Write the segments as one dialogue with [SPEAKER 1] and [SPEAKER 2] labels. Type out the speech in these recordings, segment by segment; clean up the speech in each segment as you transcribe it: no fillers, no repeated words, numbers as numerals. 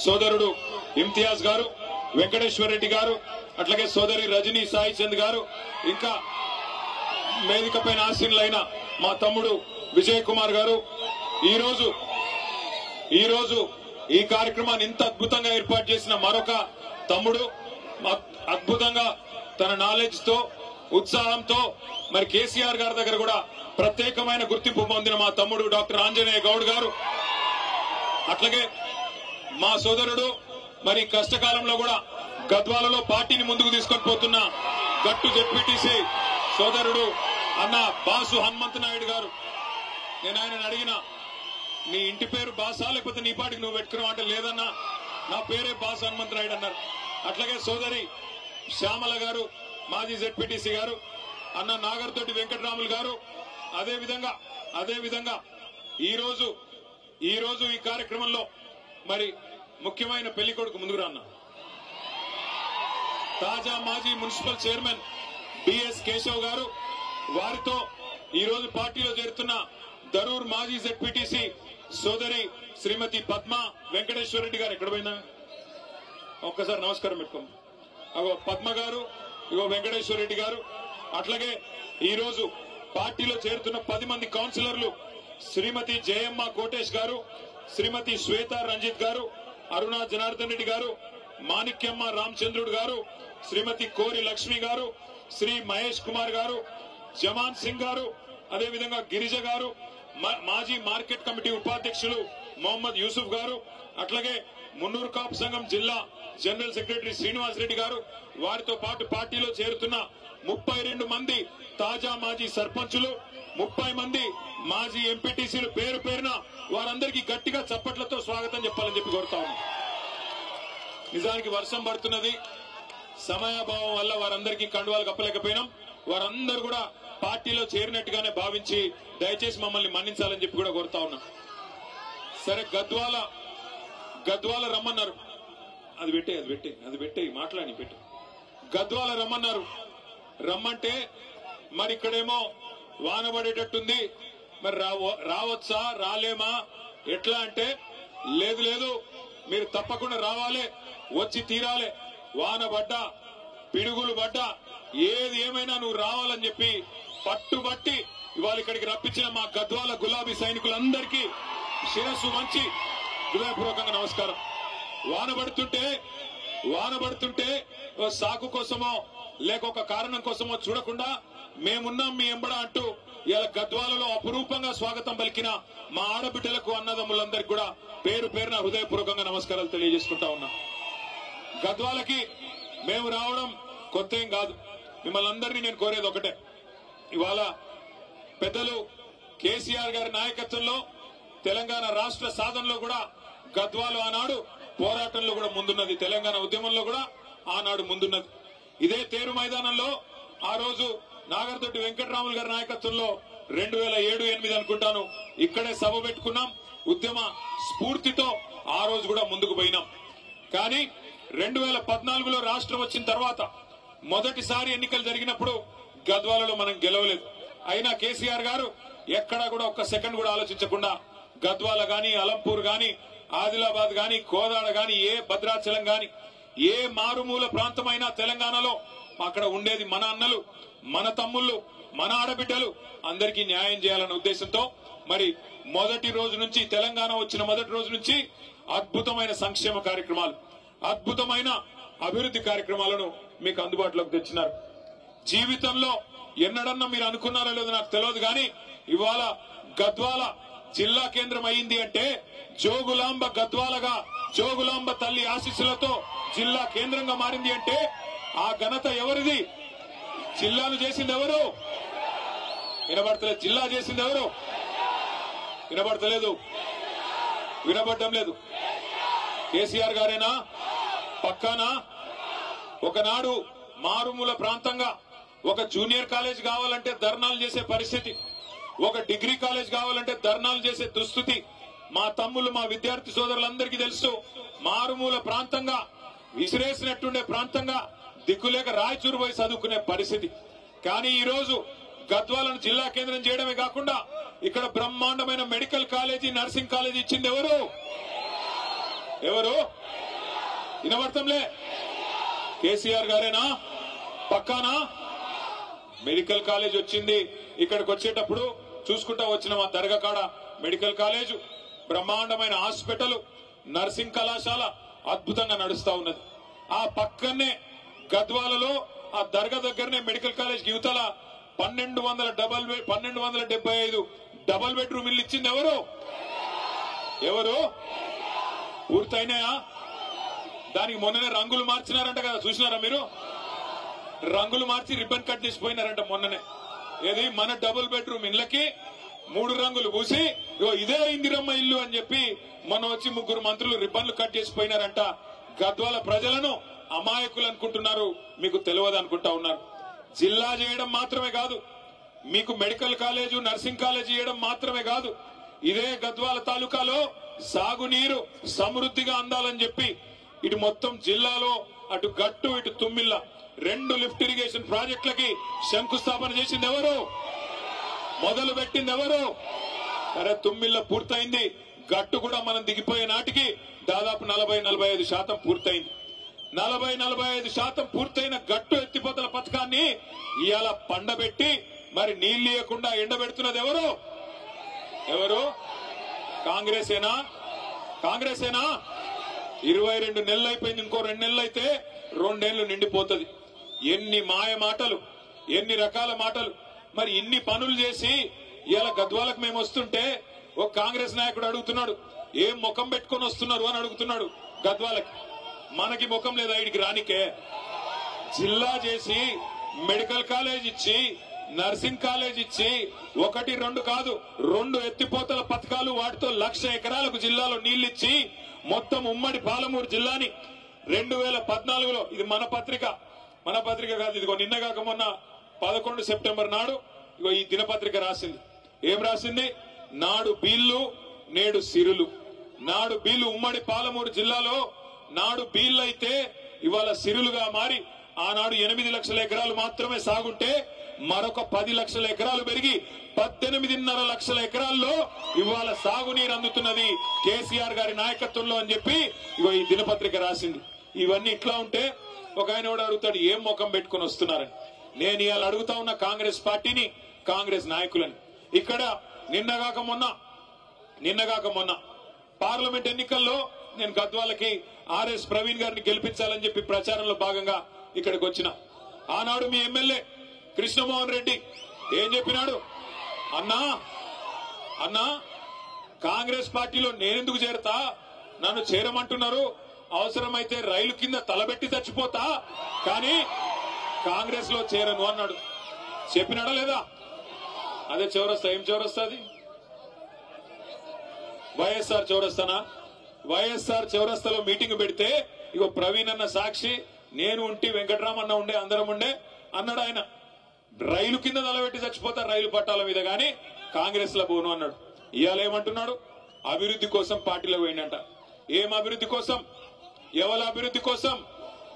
[SPEAKER 1] సోదరుడు ఇమ్తియాజ్ గారు, వెంకటేశ్వర రెడ్డి గారు, అట్లాగే సోదరి రజనీ సాయి చంద్ గారు, ఇంకా వేదిక పైన ఆసీనులైన మా తమ్ముడు విజయ్ కుమార్ గారు, ఈ రోజు ఈ కార్యక్రమాన్ని ఇంత అద్భుతంగా ఏర్పాటు చేసిన మరొక తమ్ముడు, అద్భుతంగా తన నాలెడ్జ్ తో ఉత్సాహంతో మరి కేసీఆర్ గారి దగ్గర కూడా ప్రత్యేకమైన గుర్తింపు పొందిన మా తమ్ముడు డాక్టర్ ఆంజనేయ గౌడ్ గారు, అట్లాగే మా సోదరుడు మరి కష్టకాలంలో కూడా గద్వాలలో పార్టీని ముందుకు తీసుకొని పోతున్న గట్టు జెడ్పీటీసీ సోదరుడు అన్న బాసు హనుమంత నాయుడు గారు. నేను ఆయన అడిగిన, నీ ఇంటి పేరు బాసా లేకపోతే నీ పాటికి నువ్వు పెట్టుకున్నావు అంటే లేదన్నా, నా పేరే బాసు హనుమంత నాయుడు అన్నారు. అట్లాగే సోదరి శ్యామల గారు, మాజీ జెడ్పీటీసీ గారు, అన్న నాగర్తోటి వెంకటరాములు గారు, అదేవిధంగా ఈ రోజు ఈ కార్యక్రమంలో మరి ముఖ్యమైన పెళ్లి కొడుకు ముందుకు రాన్న తాజా మాజీ మున్సిపల్ చైర్మన్ బిఎస్ కేశవ్ గారు, వారితో ఈ రోజు పార్టీలో చేరుతున్న దరూర్ మాజీ జెడ్పీటీసీ సోదరి శ్రీమతి పద్మ వెంకటేశ్వర రెడ్డి గారు. ఎక్కడ పోయినా ఒక్కసారి నమస్కారం పెట్టుకోండి. అగో పద్మ గారు, ఇగో వెంకటేశ్వర రెడ్డి గారు. అట్లాగే ఈ రోజు పార్టీలో చేరుతున్న 10 మంది కౌన్సిలర్లు శ్రీమతి జయమ్మ కోటేష్ గారు, శ్రీమతి శ్వేత రంజిత్ గారు, అరుణ జనార్దన్ రెడ్డి గారు, మాణిక్యమ్మ రామచంద్రుడు గారు, శ్రీమతి కోరి లక్ష్మి గారు, శ్రీ మహేష్ కుమార్ గారు, జమాన్ సింగ్ గారు, అదేవిధంగా గిరిజ గారు, మాజీ మార్కెట్ కమిటీ ఉపాధ్యక్షులు మొహమ్మద్ యూసుఫ్ గారు, అట్లాగే మున్నూరు కాపు సంఘం జిల్లా జనరల్ సెక్రటరీ శ్రీనివాస్ రెడ్డి గారు, వారితో పాటు పార్టీలో చేరుతున్న 32 మంది తాజా మాజీ సర్పంచులు, 30 మంది మాజీ ఎంపీటీసీలు పేరు పేరున వారందరికీ గట్టిగా చప్పట్లతో స్వాగతం చెప్పాలని చెప్పి కోరుతా ఉన్నాం. నిజానికి వర్షం పడుతున్నది, సమయాభావం వల్ల వారందరికీ కండువాలు కప్పలేకపోయినాం. వారందరూ కూడా పార్టీలో చేరినట్టుగానే భావించి దయచేసి మమ్మల్ని మన్నించాలని చెప్పి కూడా కోరుతా ఉన్నాం. సరే, గద్వాల రమ్మన్నారు. అది పెట్టే మాట్లాడి పెట్టు. గద్వాల రమ్మంటే మరి ఇక్కడేమో వాన పడేటట్టుంది, మరి రావచ్చా రాలేమా ఎట్లా అంటే, లేదు మీరు తప్పకుండా రావాలి, వచ్చి తీరాలి, వాన పడ్డా పిడుగులు పడ్డా ఏది ఏమైనా నువ్వు రావాలని చెప్పి పట్టుబట్టి ఇవాళ ఇక్కడికి రప్పించిన మా గద్వాల గులాబీ సైనికులందరికీ శిరస్సు వంచి హృదయపూర్వకంగా నమస్కారం. వాన పడుతుంటే సాకు కోసమో లేక ఒక కారణం కోసమో చూడకుండా మేమున్నాం మీ ఎంబడ అంటూ ఇలా గద్వాలలో అపురూపంగా స్వాగతం పలికిన మా ఆడబిడ్డలకు అన్నదమ్ములందరికీ కూడా పేరు పేరున హృదయపూర్వకంగా నమస్కారాలు తెలియజేసుకుంటా ఉన్నా. గద్వాలకి మేము రావడం కొత్త ఏం కాదు. మిమ్మల్ని అందరినీ నేను కోరేది ఒకటే, ఇవాళ పెద్దలు కేసీఆర్ గారి నాయకత్వంలో తెలంగాణ రాష్ట్ర సాధనలో కూడా గద్వాలు ఆనాడు పోరాటంలో కూడా ముందున్నది, తెలంగాణ ఉద్యమంలో కూడా ఆనాడు ముందున్నది. ఇదే తేరు మైదానంలో ఆ రోజు నాగర్తోటి వెంకటరాములు గారి నాయకత్వంలో 2007-8 అనుకుంటాను ఇక్కడే సభ పెట్టుకున్నాం. ఉద్యమ స్ఫూర్తితో ఆ రోజు కూడా ముందుకు పోయినాం. కానీ 2014లో రాష్ట్రం వచ్చిన తర్వాత మొదటిసారి ఎన్నికలు జరిగినప్పుడు గద్వాలలో మనం గెలవలేదు. అయినా కేసీఆర్ గారు ఎక్కడా కూడా ఒక్క సెకండ్ కూడా ఆలోచించకుండా గద్వాల గాని, అలంపూర్ గాని, ఆదిలాబాద్ గాని, కోదాడ గాని, ఏ భద్రాచలం గాని, ఏ మారుమూల ప్రాంతమైనా తెలంగాణలో అక్కడ ఉండేది మన అన్నలు, మన తమ్ముళ్ళు, మన ఆడబిడ్డలు, అందరికీ న్యాయం చేయాలన్న ఉద్దేశంతో మరి మొదటి రోజు నుంచి, తెలంగాణ వచ్చిన మొదటి రోజు నుంచి అద్భుతమైన సంక్షేమ కార్యక్రమాలు, అద్భుతమైన అభివృద్ధి కార్యక్రమాలను మీకు అందుబాటులోకి తెచ్చినారు. జీవితంలో ఎన్నడన్నా మీరు అనుకున్నారో లేదో నాకు తెలియదు, కానీ ఇవాళ గద్వాల జిల్లా కేంద్రం అయింది అంటే, జోగులాంబ గద్వాలగా జోగులాంబ తల్లి ఆశీస్సులతో జిల్లా కేంద్రంగా మారింది అంటే ఆ ఘనత ఎవరిది? జిల్లాను చేసింది ఎవరు? వినబడతలేదు. జిల్లా చేసింది ఎవరు? వినబడతలేదు, వినబడటం లేదు. కేసీఆర్ గారేనా? పక్కానా? ఒకనాడు మారుమూల ప్రాంతంగా ఒక జూనియర్ కాలేజ్ కావాలంటే ధర్నాలు చేసే పరిస్థితి, ఒక డిగ్రీ కాలేజ్ కావాలంటే ధర్నాలు చేసే దుస్థితి మా తమ్ముళ్ళు, మా విద్యార్థి సోదరులందరికీ తెలుసు. మారుమూల ప్రాంతంగా, విసిరేసినట్టుండే ప్రాంతంగా, దిక్కులేక రాయచూరు పోయి చదువుకునే పరిస్థితి. కానీ ఈ రోజు గద్వాలను జిల్లా కేంద్రం చేయడమే కాకుండా ఇక్కడ బ్రహ్మాండమైన మెడికల్ కాలేజీ, నర్సింగ్ కాలేజీ ఇచ్చింది ఎవరు? ఎవరు వినబడతాంలే కేసీఆర్ గారేనా పక్కానా మెడికల్ కాలేజ్ వచ్చింది ఇక్కడికి వచ్చేటప్పుడు చూసుకుంటా వచ్చిన మా దర్గా కాడ మెడికల్ కాలేజ్ బ్రహ్మాండమైన హాస్పిటల్ నర్సింగ్ కళాశాల అద్భుతంగా నడుస్తా ఉన్నది ఆ పక్కనే గద్వాలలో ఆ దర్గా దగ్గరనే మెడికల్ కాలేజ్ యువతల 1275 డబల్ బెడ్రూమ్ ఇల్లు ఇచ్చింది ఎవరు పూర్తయినాయా దానికి మొన్ననే రంగులు మార్చినారంట కదా చూసినారా మీరు రంగులు మార్చి రిబ్బన్ కట్ చేసిపోయినారంట మొన్ననే ఏది మన డబుల్ బెడ్రూమ్ ఇళ్ళకి 3 రంగులు పూసి ఇదే ఇందిరమ్మ ఇల్లు అని చెప్పి మొన్న వచ్చి 3 మంత్రులు రిబ్బన్లు కట్ చేసిపోయినారంట గద్వాల ప్రజలను అమాయకులు అనుకుంటున్నారు మీకు తెలియదు అనుకుంటా ఉన్నారు జిల్లా చేయడం మాత్రమే కాదు మీకు మెడికల్ కాలేజు నర్సింగ్ కాలేజ్ చేయడం మాత్రమే కాదు ఇదే గద్వాల తాలూకాలో సాగునీరు సమృద్ధిగా అందాలని చెప్పి ఇటు మొత్తం జిల్లాలో అటు గట్టు ఇటు తుమ్మిళ్ళ 2 లిఫ్ట్ ఇరిగేషన్ ప్రాజెక్టులకి శంకుస్థాపన చేసింది ఎవరు మొదలు పెట్టింది ఎవరు సరే తుమ్మిళ్ళ పూర్తయింది గట్టు కూడా మనం దిగిపోయే నాటికి దాదాపు 40-45% పూర్తయింది 40-45% పూర్తయిన గట్టు ఎత్తిపోతల పథకాన్ని ఇవాళ పండబెట్టి మరి నీళ్లు ఇవ్వకుండా ఎండబెడుతున్నది ఎవరు కాంగ్రెసేనా 22 నెలలు అయిపోయింది ఇంకో 2 నెలలు అయితే 2 ఏళ్లు నిండిపోతుంది ఎన్ని మాయ మాటలు ఎన్ని రకాల మాటలు మరి ఇన్ని పనులు చేసి ఇవాళ గద్వాలకు మేము వస్తుంటే ఒక కాంగ్రెస్ నాయకుడు అడుగుతున్నాడు ఏం ముఖం పెట్టుకొని వస్తున్నారు అని అడుగుతున్నాడు గద్వాలకి మనకి ముఖం లేదా ఇడికి రానికే జిల్లా చేసి మెడికల్ కాలేజ్ ఇచ్చి నర్సింగ్ కాలేజ్ ఇచ్చి 1-2 కాదు 2 ఎత్తిపోతల పథకాలు వాటితో 1,00,000 ఎకరాలకు జిల్లాలో నీళ్లిచ్చి మొత్తం ఉమ్మడి పాలమూరు జిల్లాని 2014లో ఇది మన పత్రిక కాదు ఇదిగో నిన్న కాక మొన్న 11 సెప్టెంబర్ నాడు ఇగో ఈ దినపత్రిక రాసింది ఏం రాసింది నాడు బీళ్లు నేడు సిరులు నాడు బీళ్లు ఉమ్మడి పాలమూరు జిల్లాలో నాడు బీళ్లు అయితే ఇవాళ సిరులుగా మారి ఆనాడు 8 లక్షల ఎకరాలు మాత్రమే సాగుంటే మరొక 10 లక్షల ఎకరాలు పెరిగి 18.5 లక్షల ఎకరాల్లో ఇవాళ సాగునీరు అందుతున్నది కేసీఆర్ గారి నాయకత్వంలో అని చెప్పి ఇగో ఈ దినపత్రిక రాసింది ఇవన్నీ ఇట్లా ఉంటే ఒక ఆయన కూడా అడుగుతాడు ఏం ముఖం పెట్టుకుని వస్తున్నారని నేను ఇవాళ అడుగుతా ఉన్న కాంగ్రెస్ పార్టీని కాంగ్రెస్ నాయకులని ఇక్కడ నిన్నగాక మొన్న పార్లమెంట్ ఎన్నికల్లో నేను గద్వాలకి ఆర్ఎస్ ప్రవీణ్ గారిని గెలిపించాలని చెప్పి ప్రచారంలో భాగంగా ఇక్కడికి వచ్చిన ఆనాడు మీ ఎమ్మెల్యే కృష్ణమోహన్ రెడ్డి ఏం చెప్పినాడు అన్నా కాంగ్రెస్ పార్టీలో నేనెందుకు చేరతా నన్ను చేరమంటున్నారు అవసరమైతే రైలు కింద తలబెట్టి చచ్చిపోతా కానీ కాంగ్రెస్ లో చేరను అన్నాడు చెప్పినాడా లేదా అదే చౌరస్తా ఏం చౌరస్తా అది వైఎస్ఆర్ చౌరస్తానా వైఎస్ఆర్ చౌరస్తాలో మీటింగ్ పెడితే ఇగో ప్రవీణ్ అన్న సాక్షి నేను ఉంటి వెంకటరామన్న ఉండే అందరం ఉండే అన్నాడు ఆయన రైలు కింద తలబెట్టి చచ్చిపోతా రైలు పట్టాల మీద గాని కాంగ్రెస్ లో పోను అన్నాడు ఇవాళ ఏమంటున్నాడు అభివృద్ధి కోసం పార్టీలో పోయిందంట ఏం అభివృద్ధి కోసం ఎవరి అభివృద్ధి కోసం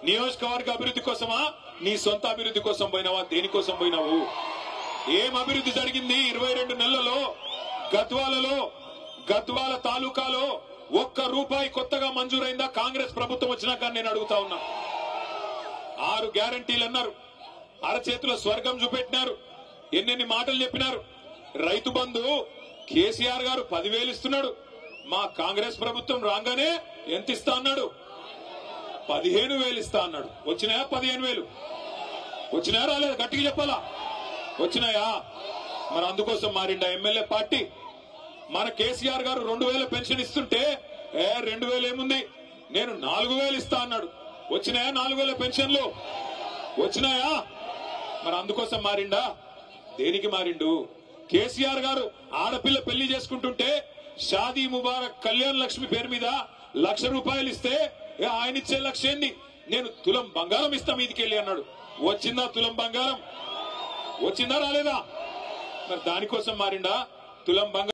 [SPEAKER 1] నియోజకవర్గ అభివృద్ధి కోసమా నీ సొంత అభివృద్ధి కోసం పోయినావా దేనికోసం పోయినావు ఏం అభివృద్ధి జరిగింది 22 నెలలలో గద్వాల తాలూకాలో ₹1 కొత్తగా మంజూరైందా కాంగ్రెస్ ప్రభుత్వం వచ్చినాక నేను అడుగుతా ఉన్నా 6 గ్యారంటీలు అన్నారు అరచేతుల స్వర్గం చూపెట్టినారు ఎన్నెన్ని మాటలు చెప్పినారు రైతు బంధు కేసీఆర్ గారు 10,000 ఇస్తున్నాడు మా కాంగ్రెస్ ప్రభుత్వం రాగానే ఎంత ఇస్తా అన్నాడు 15,000 ఇస్తా అన్నాడు వచ్చినాయా 15,000 వచ్చినాయా రాలేదు గట్టిగా చెప్పాలా వచ్చినాయా మరి అందుకోసం మారిండా ఎమ్మెల్యే పార్టీ మన కేసీఆర్ గారు 2,000 పెన్షన్ ఇస్తుంటే 2,000 ఏముంది నేను 4,000 ఇస్తా అన్నాడు వచ్చినాయా 4,000 పెన్షన్లు వచ్చినాయా మరి అందుకోసం మారిండా దేనికి మారిండు కేసీఆర్ గారు ఆడపిల్ల పెళ్లి చేసుకుంటుంటే షాదీ ముబారక్ కళ్యాణ్ లక్ష్మి పేరు మీద ₹1,00,000 ఇస్తే ఆయన ఇచ్చే లక్ష్యం ఏంది నేను తులం బంగారం ఇస్తా మీదికెళ్ళి అన్నాడు వచ్చిందా తులం బంగారం వచ్చిందా రాలేదా మరి దానికోసం మారిండా తులం బంగారం